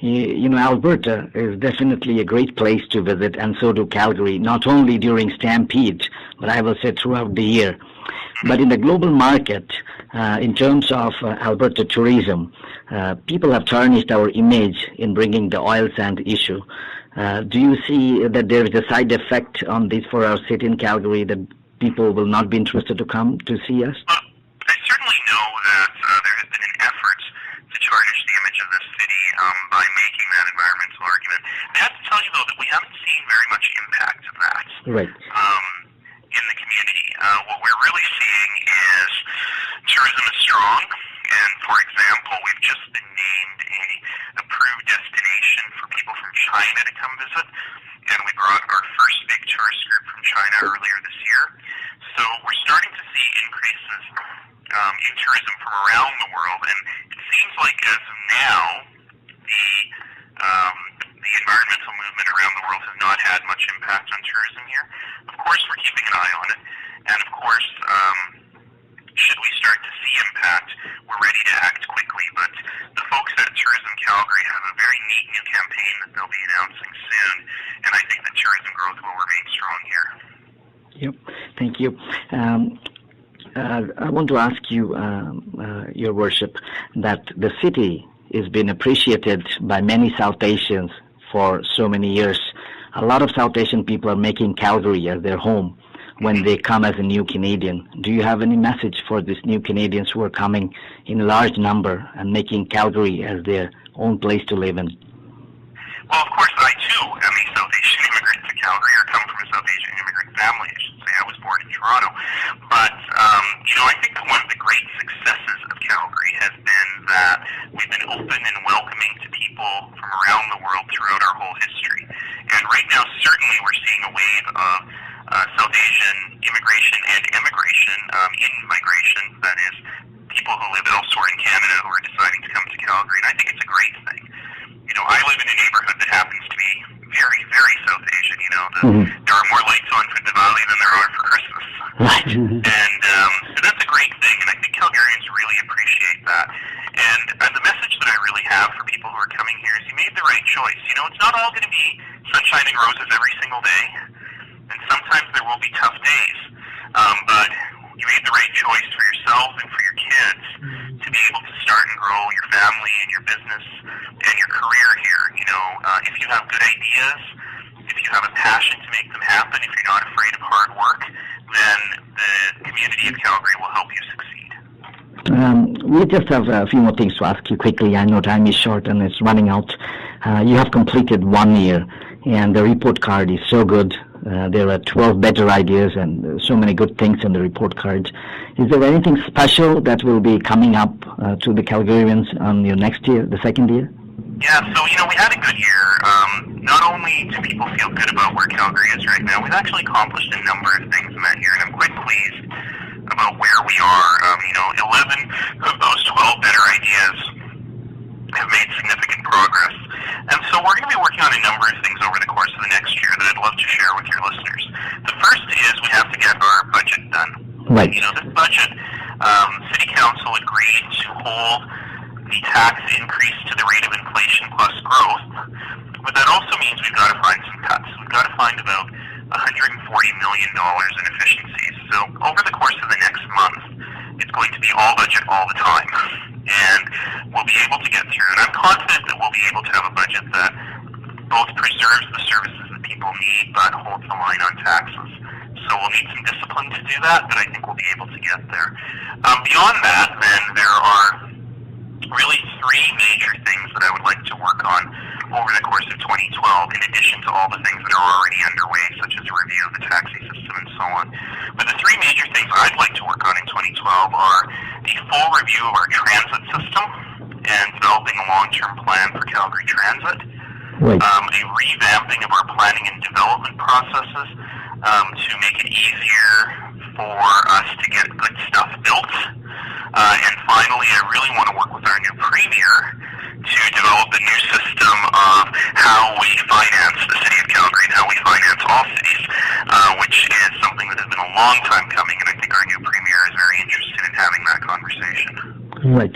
Alberta is definitely a great place to visit, and so do Calgary, not only during Stampede, but I will say throughout the year. But in the global market, in terms of Alberta tourism, people have tarnished our image in bringing the oil sand issue. Do you see that there is a side effect on this for our city in Calgary, that people will not be interested to come to see us? I certainly know that there has been an effort to tarnish the image of this city by making that environmental argument. I have to tell you, though, that we haven't seen very much impact of that in the community. What we're really seeing is tourism is strong, and, for example, we've just been named a approved destination for people from China to come visit, and we brought our first big tourist group from China earlier this year. So we're starting to see increases in tourism from around the world, and it seems like as of now, the environmental movement around the world has not had much impact on tourism here. Of course, we're keeping an eye on it, and of course, should we start to see impact, we're ready to act quickly. But the folks at Tourism Calgary have a very neat new campaign that they'll be announcing soon, and I think that tourism growth will remain strong here. Yep, thank you. I want to ask you, Your Worship, that the city has been appreciated by many South Asians for so many years. A lot of South Asian people are making Calgary as their home when they come as a new Canadian. Do you have any message for these new Canadians who are coming in large number and making Calgary as their own place to live in? Well, of course, I too am a South Asian immigrant to Calgary, or come from a South Asian immigrant family, I should say. I was born in Toronto. But, I think that one of the great successes of Calgary has been that we've been open and welcoming to people from around the world throughout our whole history. And right now, certainly, we're seeing a wave of South Asian immigration and emigration, in migration, that is, people who live elsewhere in Canada who are deciding to come to Calgary, and I think it's a great thing. I live in a neighborhood that happens to be very, very South Asian. There are more lights on for Diwali than there are for Christmas. Right. And so that's a great thing, and I think Calgarians really appreciate that. And the message that I really have for people who are coming here is you made the right choice. It's not all going to be sunshine and roses every single day, and sometimes there will be tough days. But you made the right choice for yourself and for your kids to be able to start and grow your family and your business and your career here. If you have good ideas, if you have a passion to make them happen, if you're not afraid of hard work, then the community of Calgary will help you succeed. We just have a few more things to ask you quickly. I know time is short and it's running out. You have completed 1 year, and the report card is so good. There are 12 better ideas and so many good things in the report cards. Is there anything special that will be coming up to the Calgarians on your next year, the second year? Yeah, so, we had a good year. Not only do people feel good about where Calgary is right now, we've actually accomplished a number of things in that year, and I'm quite pleased about where we are. 11 of those 12 better ideas have made significant progress. And so we're going to be working on a number of things over the course of the next year that I'd love to share with your listeners. The first is we have to get our budget done. Right. This budget, City Council agreed to hold the tax increase to the rate of inflation plus growth, but that also means we've got to find some cuts. We've got to find about $140 million in efficiencies. So over the course of the next month, it's going to be all budget all the time, and we'll be able to get through. And I'm confident that we'll be able to have a budget that both preserves the services that people need, but holds the line on taxes. So we'll need some discipline to do that, but I think we'll be able to get there. Beyond that, then, there are really three major things that I would like to work on over the course of 2012, in addition to all the things that are already underway, such as a review of the taxi system and so on. But the three major things I'd like to work on in 2012 are the full review of our transit system and developing a long-term plan for Calgary Transit, Right. A revamping of our planning and development processes to make it easier for us to get good stuff built. And finally, I really want to work with our new premier to develop a new system of how we finance the city of Calgary and how we finance all cities, which is something that has been a long time coming, and I think our new premier is very interested in having that conversation. Right.